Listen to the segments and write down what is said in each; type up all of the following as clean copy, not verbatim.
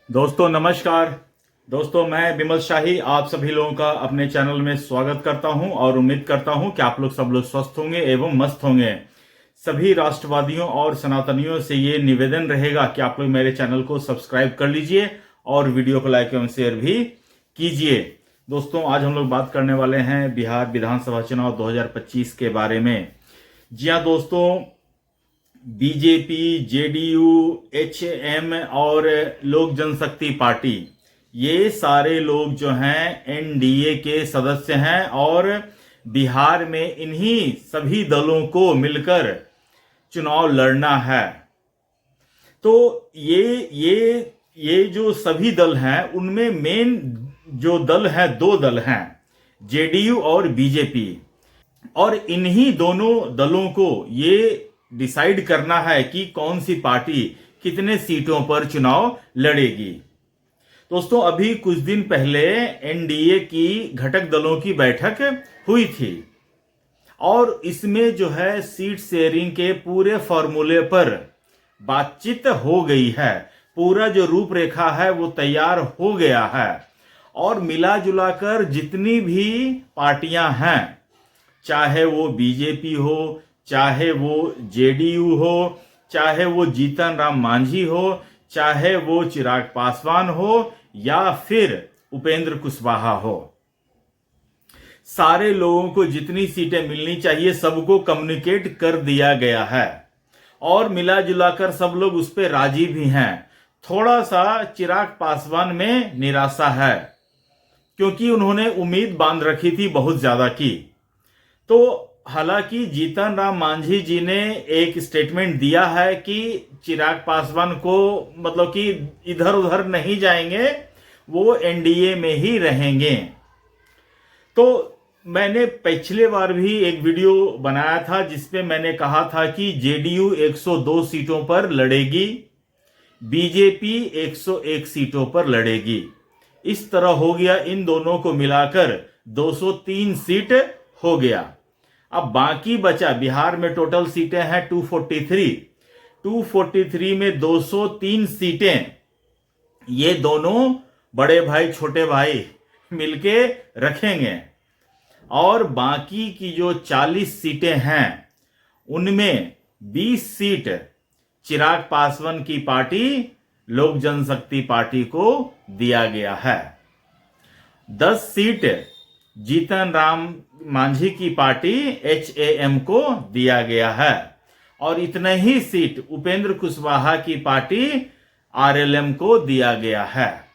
दोस्तों नमस्कार। दोस्तों मैं विमल शाही आप सभी लोगों का अपने चैनल में स्वागत करता हूं और उम्मीद करता हूं कि आप लोग सब लोग स्वस्थ होंगे एवं मस्त होंगे। सभी राष्ट्रवादियों और सनातनियों से ये निवेदन रहेगा कि आप लोग मेरे चैनल को सब्सक्राइब कर लीजिए और वीडियो को लाइक एवं शेयर भी कीजिए। दोस्तों आज हम लोग बात करने वाले हैं बिहार विधानसभा चुनाव 2025 के बारे में। जी हाँ दोस्तों, बीजेपी, जेडीयू, एचएम और लोक जनशक्ति पार्टी, ये सारे लोग जो हैं एनडीए के सदस्य हैं और बिहार में इन्हीं सभी दलों को मिलकर चुनाव लड़ना है। तो ये जो सभी दल हैं उनमें मेन जो दल हैं, दो दल हैं, जेडीयू और बीजेपी। और इन्हीं दोनों दलों को ये डिसाइड करना है कि कौन सी पार्टी कितने सीटों पर चुनाव लड़ेगी। दोस्तों अभी कुछ दिन पहले एनडीए की घटक दलों की बैठक हुई थी और इसमें जो है सीट शेयरिंग के पूरे फॉर्मूले पर बातचीत हो गई है। पूरा जो रूपरेखा है वो तैयार हो गया है और मिला जुलाकर जितनी भी पार्टियां हैं, चाहे वो बीजेपी हो, चाहे वो जेडीयू हो, चाहे वो जीतन राम मांझी हो, चाहे वो चिराग पासवान हो या फिर उपेंद्र कुशवाहा हो, सारे लोगों को जितनी सीटें मिलनी चाहिए सबको कम्युनिकेट कर दिया गया है और मिला जुलाकर सब लोग उस पर राजी भी हैं। थोड़ा सा चिराग पासवान में निराशा है क्योंकि उन्होंने उम्मीद बांध रखी थी बहुत ज्यादा की। तो हालांकि जीतन राम मांझी जी ने एक स्टेटमेंट दिया है कि चिराग पासवान को मतलब कि इधर उधर नहीं जाएंगे, वो एनडीए में ही रहेंगे। तो मैंने पिछले बार भी एक वीडियो बनाया था जिसपे मैंने कहा था कि जेडीयू 102 सीटों पर लड़ेगी, बीजेपी 101 सीटों पर लड़ेगी। इस तरह हो गया, इन दोनों को मिलाकर 203 सीट हो गया। अब बाकी बचा, बिहार में टोटल सीटें हैं 243 में 203 सीटें ये दोनों बड़े भाई छोटे भाई मिलके रखेंगे और बाकी की जो 40 सीटें हैं उनमें 20 सीट चिराग पासवान की पार्टी लोक जनशक्ति पार्टी को दिया गया है, 10 सीट जीतन राम मांझी की पार्टी एचएएम को दिया गया है और इतने ही सीट उपेंद्र कुशवाहा की पार्टी आरएलएम को दिया गया है।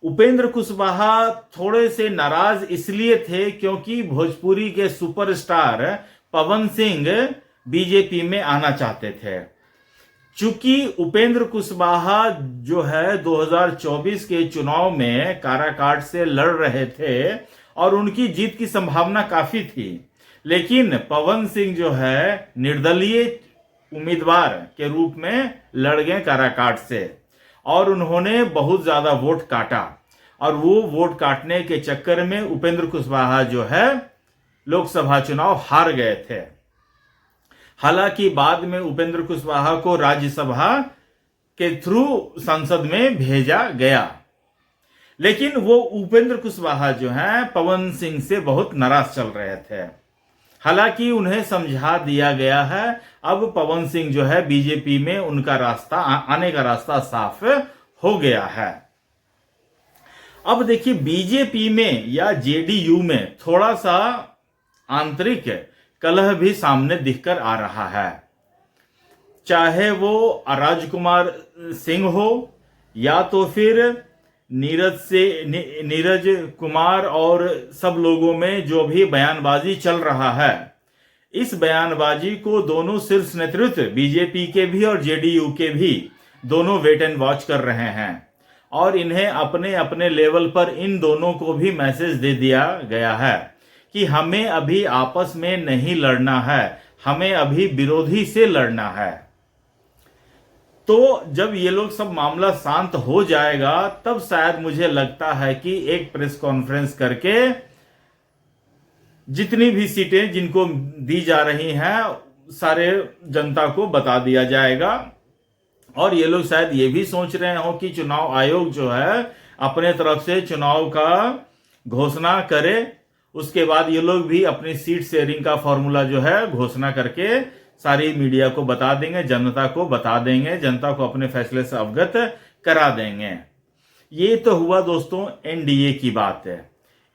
उपेंद्र कुशवाहा थोड़े से नाराज इसलिए थे क्योंकि भोजपुरी के सुपरस्टार पवन सिंह बीजेपी में आना चाहते थे। चूंकि उपेंद्र कुशवाहा जो है 2024 के चुनाव में काराकाट से लड़ रहे थे और उनकी जीत की संभावना काफी थी, लेकिन पवन सिंह जो है निर्दलीय उम्मीदवार के रूप में लड़ गए काराकाट से और उन्होंने बहुत ज्यादा वोट काटा और वो वोट काटने के चक्कर में उपेंद्र कुशवाहा जो है लोकसभा चुनाव हार गए थे। हालांकि बाद में उपेंद्र कुशवाहा को राज्यसभा के थ्रू संसद में भेजा गया, लेकिन वो उपेंद्र कुशवाहा जो हैं पवन सिंह से बहुत नाराज चल रहे थे। हालांकि उन्हें समझा दिया गया है, अब पवन सिंह जो है बीजेपी में उनका रास्ता आने का रास्ता साफ हो गया है। अब देखिए बीजेपी में या जेडीयू में थोड़ा सा आंतरिक कलह भी सामने दिखकर आ रहा है, चाहे वो राजकुमार सिंह हो या तो फिर नीरज कुमार और सब लोगों में जो भी बयानबाजी चल रहा है। इस बयानबाजी को दोनों शीर्ष नेतृत्व बीजेपी के भी और जेडीयू के भी दोनों वेट एंड वॉच कर रहे हैं और इन्हें अपने अपने लेवल पर इन दोनों को भी मैसेज दे दिया गया है कि हमें अभी आपस में नहीं लड़ना है, हमें अभी विरोधी से लड़ना है। तो जब ये लोग सब मामला शांत हो जाएगा तब शायद मुझे लगता है कि एक प्रेस कॉन्फ्रेंस करके जितनी भी सीटें जिनको दी जा रही हैं सारे जनता को बता दिया जाएगा और ये लोग शायद ये भी सोच रहे हो कि चुनाव आयोग जो है अपने तरफ से चुनाव का घोषणा करे, उसके बाद ये लोग भी अपनी सीट शेयरिंग का फॉर्मूला जो है घोषणा करके सारी मीडिया को बता देंगे, जनता को बता देंगे, जनता को अपने फैसले से अवगत करा देंगे। ये तो हुआ दोस्तों एनडीए की बात है।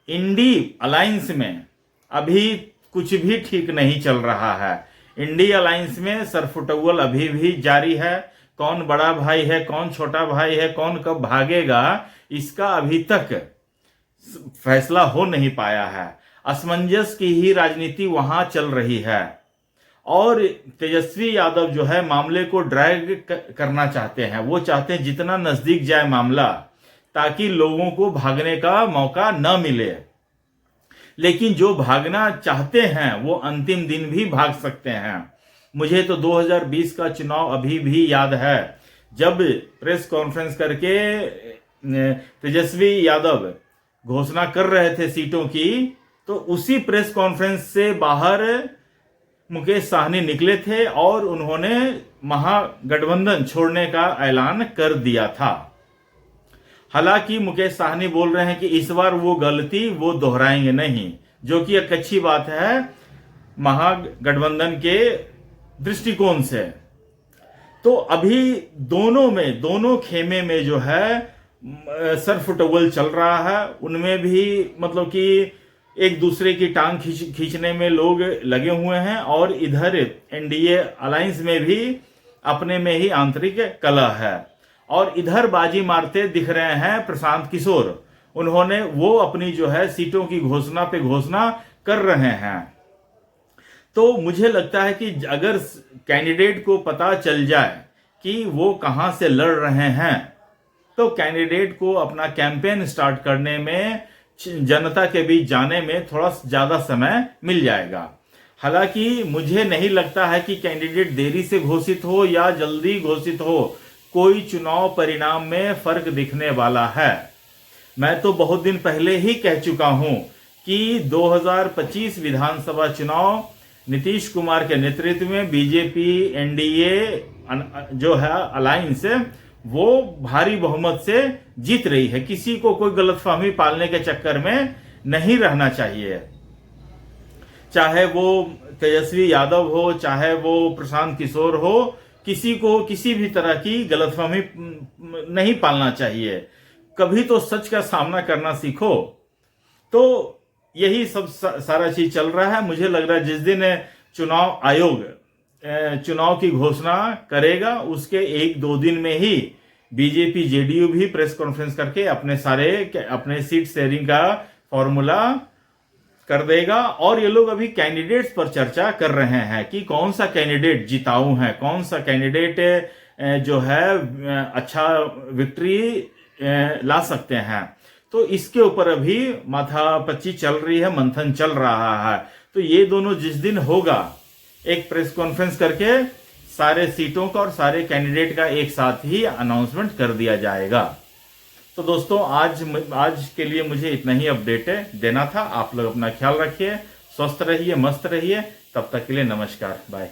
इंडी अलायंस में अभी कुछ भी ठीक नहीं चल रहा है। इंडी अलायंस में सरफुटौल अभी भी जारी है। कौन बड़ा भाई है, कौन छोटा भाई है, कौन कब भागेगा, इसका अभी तक फैसला हो नहीं पाया है। असमंजस की ही राजनीति वहां चल रही है और तेजस्वी यादव जो है मामले को ड्रैग करना चाहते हैं। वो चाहते हैं जितना नजदीक जाए मामला, ताकि लोगों को भागने का मौका न मिले। लेकिन जो भागना चाहते हैं वो अंतिम दिन भी भाग सकते हैं। मुझे तो 2020 का चुनाव अभी भी याद है, जब प्रेस कॉन्फ्रेंस करके तेजस्वी यादव घोषणा कर रहे थे सीटों की, तो उसी प्रेस कॉन्फ्रेंस से बाहर मुकेश साहनी निकले थे और उन्होंने महागठबंधन छोड़ने का ऐलान कर दिया था। हालांकि मुकेश साहनी बोल रहे हैं कि इस बार वो गलती वो दोहराएंगे नहीं, जो कि एक अच्छी बात है महागठबंधन के दृष्टिकोण से। तो अभी दोनों खेमे में जो है सरफुटौल चल रहा है। उनमें भी मतलब कि एक दूसरे की टांग खींचने में लोग लगे हुए हैं और इधर एनडीए अलायंस में भी अपने में ही आंतरिक कलह है। और इधर बाजी मारते दिख रहे हैं प्रशांत किशोर। उन्होंने वो अपनी जो है सीटों की घोषणा पे घोषणा कर रहे हैं। तो मुझे लगता है कि अगर कैंडिडेट को पता चल जाए कि वो कहां से लड़ रहे हैं, तो कैंडिडेट को अपना कैंपेन स्टार्ट करने में, जनता के बीच जाने में थोड़ा ज्यादा समय मिल जाएगा। हालांकि मुझे नहीं लगता है कि कैंडिडेट देरी से घोषित हो या जल्दी घोषित हो, कोई चुनाव परिणाम में फर्क दिखने वाला है। मैं तो बहुत दिन पहले ही कह चुका हूं कि 2025 विधानसभा चुनाव नीतीश कुमार के नेतृत्व में बीजेपी एनडीए जो है अलायंस, वो भारी बहुमत से जीत रही है। किसी को कोई गलतफहमी पालने के चक्कर में नहीं रहना चाहिए। चाहे वो तेजस्वी यादव हो, चाहे वो प्रशांत किशोर हो, किसी को किसी भी तरह की गलतफहमी नहीं पालना चाहिए। कभी तो सच का सामना करना सीखो। तो यही सब सारा चीज चल रहा है। मुझे लग रहा है जिस दिन चुनाव आयोग चुनाव की घोषणा करेगा, उसके 1-2 दिन में ही बीजेपी जेडीयू भी प्रेस कॉन्फ्रेंस करके अपने सीट शेयरिंग का फॉर्मूला कर देगा। और ये लोग अभी कैंडिडेट्स पर चर्चा कर रहे हैं कि कौन सा कैंडिडेट जिताऊ है, कौन सा कैंडिडेट जो है अच्छा विक्ट्री ला सकते हैं। तो इसके ऊपर अभी माथापच्ची चल रही है, मंथन चल रहा है। तो ये दोनों जिस दिन होगा, एक प्रेस कॉन्फ्रेंस करके सारे सीटों का और सारे कैंडिडेट का एक साथ ही अनाउंसमेंट कर दिया जाएगा। तो दोस्तों आज के लिए मुझे इतना ही अपडेट देना था। आप लोग अपना ख्याल रखिए, स्वस्थ रहिए, मस्त रहिए। तब तक के लिए नमस्कार, बाय।